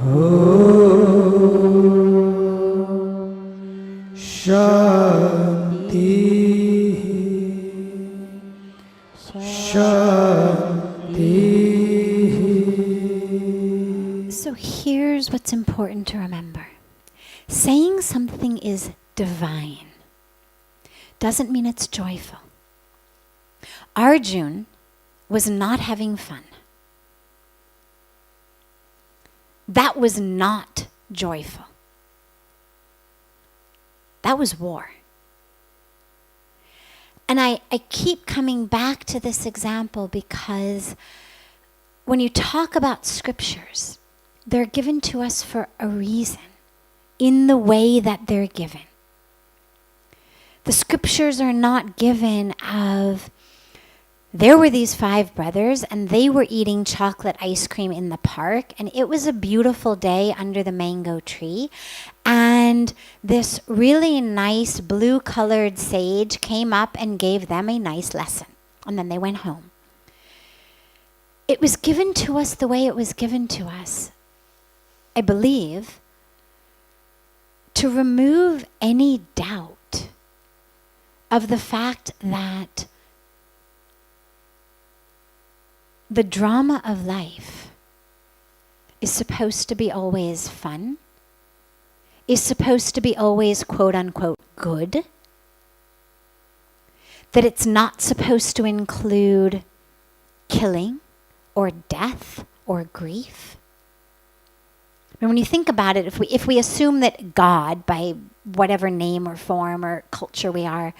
Shanti. Shanti. So here's what's important to remember. Saying something is divine doesn't mean it's joyful. Arjun was not having fun. That was not joyful. That was war. And I keep coming back to this example because when you talk about scriptures, they're given to us for a reason, in the way that they're given. The scriptures are not given of, there were these 5 brothers and they were eating chocolate ice cream in the park and it was a beautiful day under the mango tree and this really nice blue-colored sage came up and gave them a nice lesson and then they went home. It was given to us the way it was given to us, I believe, to remove any doubt of the fact that the drama of life is supposed to be always fun, is supposed to be always quote unquote good, that it's not supposed to include killing or death or grief. And when you think about it, if we assume that God, by whatever name or form or culture we are,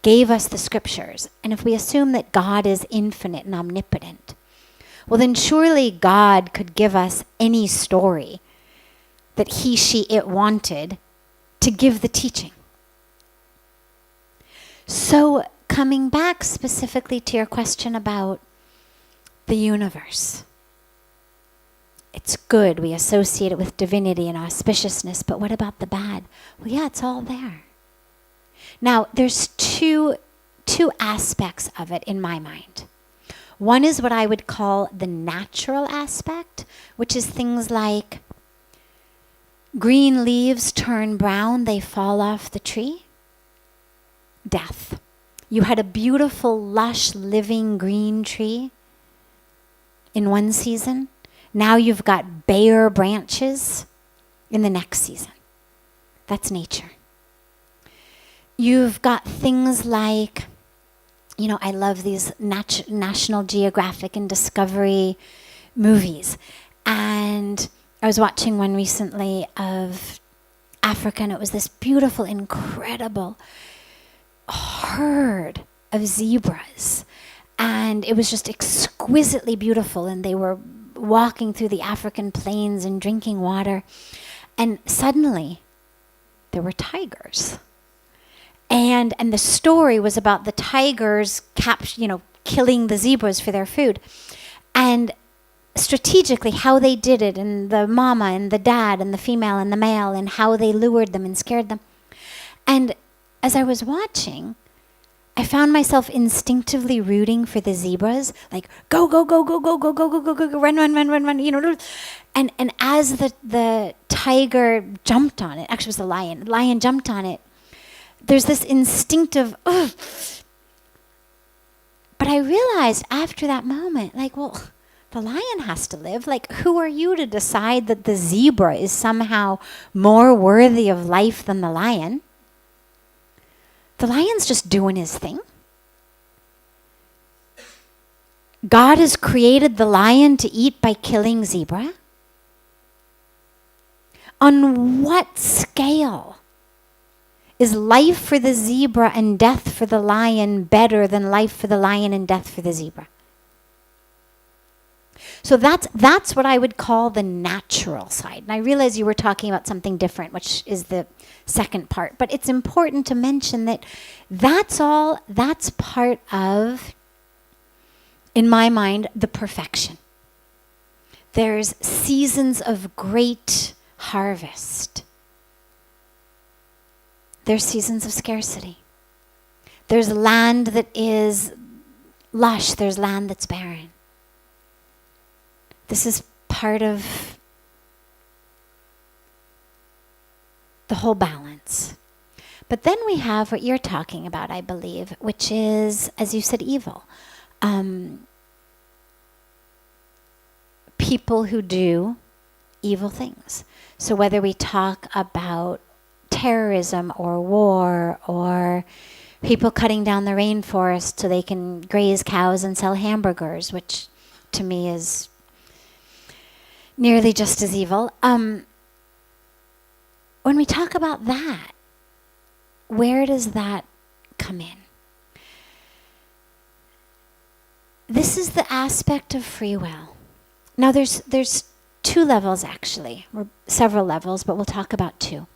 gave us the scriptures, and if we assume that God is infinite and omnipotent, well then surely God could give us any story that he, she, it wanted to give the teaching. So coming back specifically to your question about the universe. It's good, we associate it with divinity and auspiciousness, but what about the bad? Well, yeah, it's all there. Now, there's two aspects of it in my mind. One is what I would call the natural aspect, which is things like green leaves turn brown, they fall off the tree. Death. You had a beautiful, lush, living green tree in one season. Now you've got bare branches in the next season. That's nature. You've got things like, I love these National Geographic and Discovery movies. And I was watching one recently of Africa, and it was this beautiful, incredible herd of zebras. And it was just exquisitely beautiful, and they were walking through the African plains and drinking water. And suddenly, there were tigers. And the story was about the tigers killing the zebras for their food. And strategically, how they did it, and the mama and the dad and the female and the male, and how they lured them and scared them. And as I was watching, I found myself instinctively rooting for the zebras, like go, go, go, go, go, go, go, go, go, go, go, run, run, run, run, run, and as the tiger jumped on it, actually it was the lion jumped on it, there's this instinctive, ugh. But I realized after that moment, the lion has to live. Who are you to decide that the zebra is somehow more worthy of life than the lion? The lion's just doing his thing. God has created the lion to eat by killing zebra. On what scale is life for the zebra and death for the lion better than life for the lion and death for the zebra? So that's what I would call the natural side. And I realize you were talking about something different, which is the second part. But it's important to mention that that's part of, in my mind, the perfection. There's seasons of great harvest. There's seasons of scarcity. There's land that is lush. There's land that's barren. This is part of the whole balance. But then we have what you're talking about, I believe, which is, as you said, evil. People who do evil things. So whether we talk about terrorism or war or people cutting down the rainforest so they can graze cows and sell hamburgers, which to me is nearly just as evil. When we talk about that, where does that come in? This is the aspect of free will. Now there's two levels actually, or several levels, but we'll talk about two.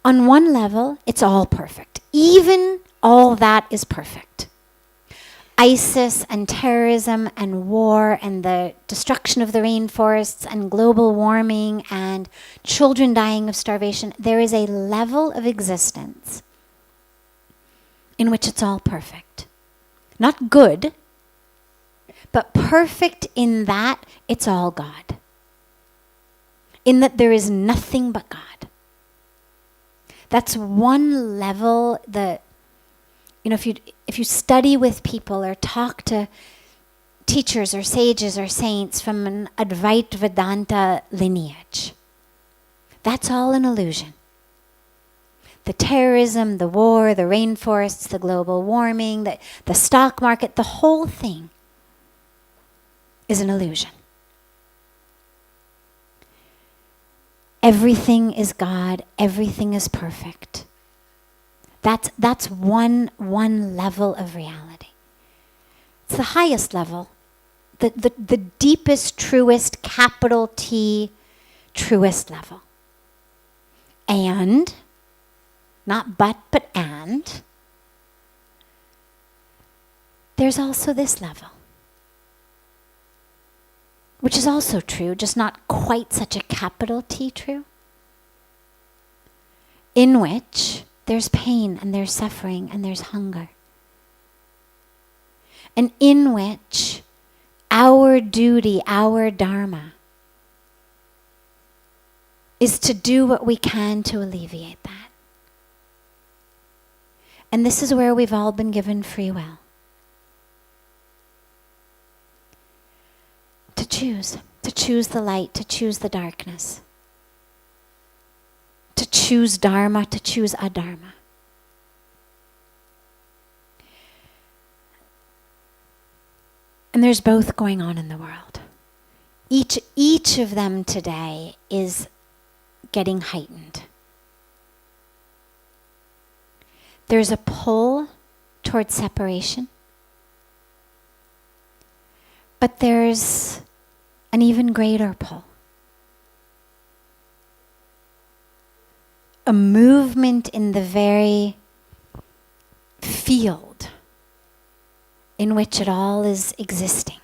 On one level, it's all perfect. Even all that is perfect. ISIS and terrorism and war and the destruction of the rainforests and global warming and children dying of starvation, there is a level of existence in which it's all perfect. Not good, but perfect in that it's all God. In that there is nothing but God. That's one level that, if you study with people or talk to teachers or sages or saints from an Advaita Vedanta lineage, that's all an illusion. The terrorism, the war, the rainforests, the global warming, the stock market, the whole thing is an illusion. Everything is God, everything is perfect. That's one level of reality. It's the highest level, the deepest, truest, capital T, truest level. And, not but and, there's also this level, which is also true, just not quite such a capital T true, in which there's pain and there's suffering and there's hunger. And in which our duty, our dharma, is to do what we can to alleviate that. And this is where we've all been given free will. To choose the light, to choose the darkness. To choose dharma, to choose adharma. And there's both going on in the world. Each of them today is getting heightened. There's a pull towards separation, but there's an even greater pull. A movement in the very field in which it all is existing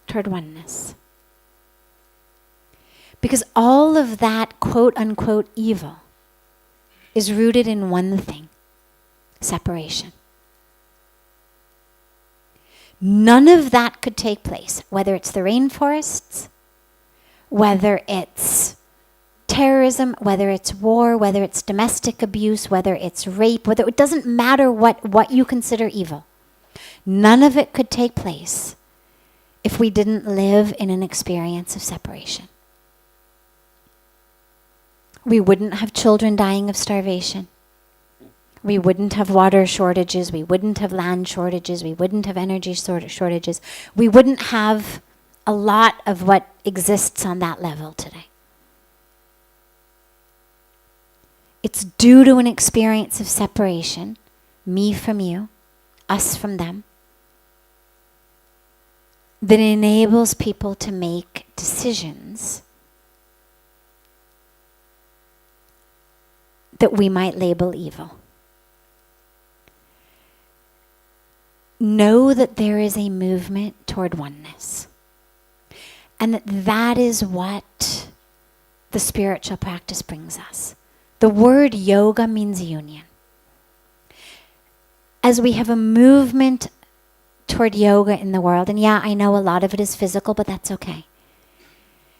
toward oneness. Because all of that quote-unquote evil is rooted in one thing: separation. None of that could take place, whether it's the rainforests, whether it's terrorism, whether it's war, whether it's domestic abuse, whether it's rape, whether it doesn't matter what you consider evil. None of it could take place if we didn't live in an experience of separation. We wouldn't have children dying of starvation. We wouldn't have water shortages. We wouldn't have land shortages. We wouldn't have energy shortages. We wouldn't have a lot of what exists on that level today. It's due to an experience of separation, me from you, us from them, that enables people to make decisions that we might label evil. Know that there is a movement toward oneness, and that is what the spiritual practice brings us. The word yoga means union. As we have a movement toward yoga in the world, and yeah, I know a lot of it is physical, but that's okay.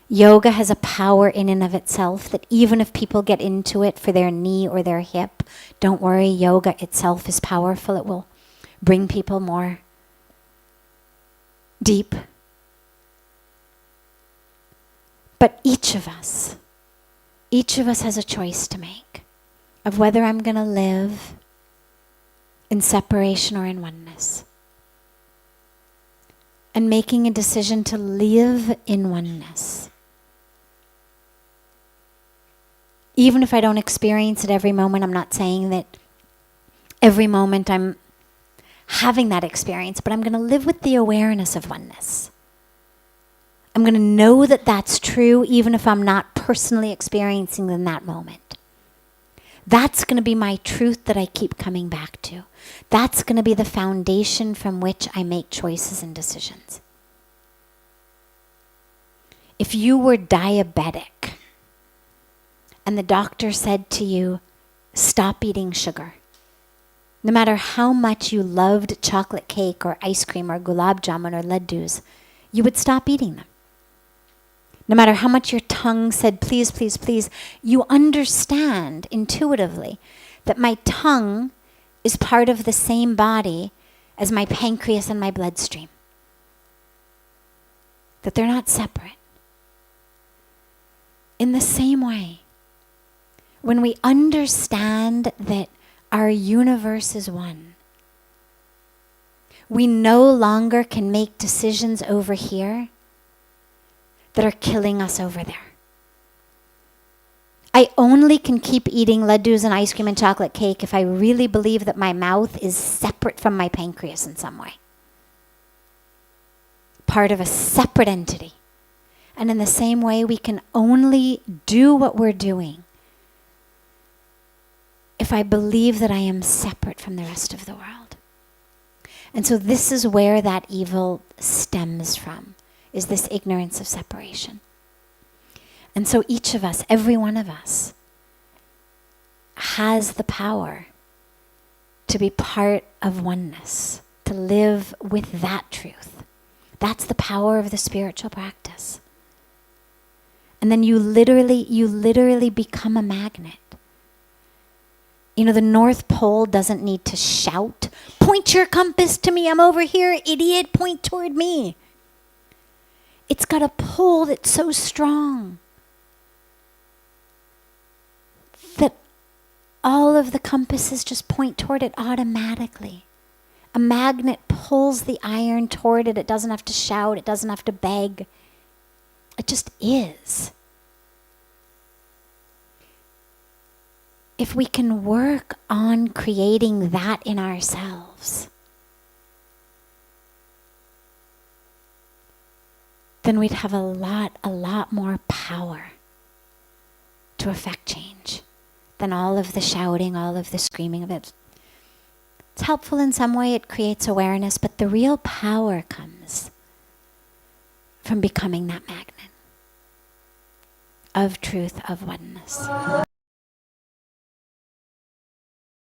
Yoga has a power in and of itself that even if people get into it for their knee or their hip, don't worry, yoga itself is powerful. It will bring people more deep. But each of us has a choice to make of whether I'm going to live in separation or in oneness. And making a decision to live in oneness. Even if I don't experience it every moment, I'm not saying that every moment I'm having that experience, but I'm going to live with the awareness of oneness. I'm going to know that that's true even if I'm not personally experiencing in that moment. That's going to be my truth that I keep coming back to. That's going to be the foundation from which I make choices and decisions. If you were diabetic and the doctor said to you, stop eating sugar, no matter how much you loved chocolate cake or ice cream or gulab jamun or laddus, you would stop eating them. No matter how much your tongue said, please, please, please, you understand intuitively that my tongue is part of the same body as my pancreas and my bloodstream. That they're not separate. In the same way, when we understand that our universe is one, we no longer can make decisions over here that are killing us over there. I only can keep eating laddus and ice cream and chocolate cake if I really believe that my mouth is separate from my pancreas in some way. Part of a separate entity. And in the same way, we can only do what we're doing if I believe that I am separate from the rest of the world. And so this is where that evil stems from, is this ignorance of separation. And so each of us, every one of us, has the power to be part of oneness, to live with that truth. That's the power of the spiritual practice. And then you literally become a magnet. You know, the North Pole doesn't need to shout, point your compass to me, I'm over here, idiot, point toward me. It's got a pull that's so strong that all of the compasses just point toward it automatically. A magnet pulls the iron toward it. It doesn't have to shout. It doesn't have to beg. It just is. If we can work on creating that in ourselves, then we'd have a lot more power to affect change than all of the shouting, all of the screaming of it. It's helpful in some way, it creates awareness, but the real power comes from becoming that magnet of truth, of oneness.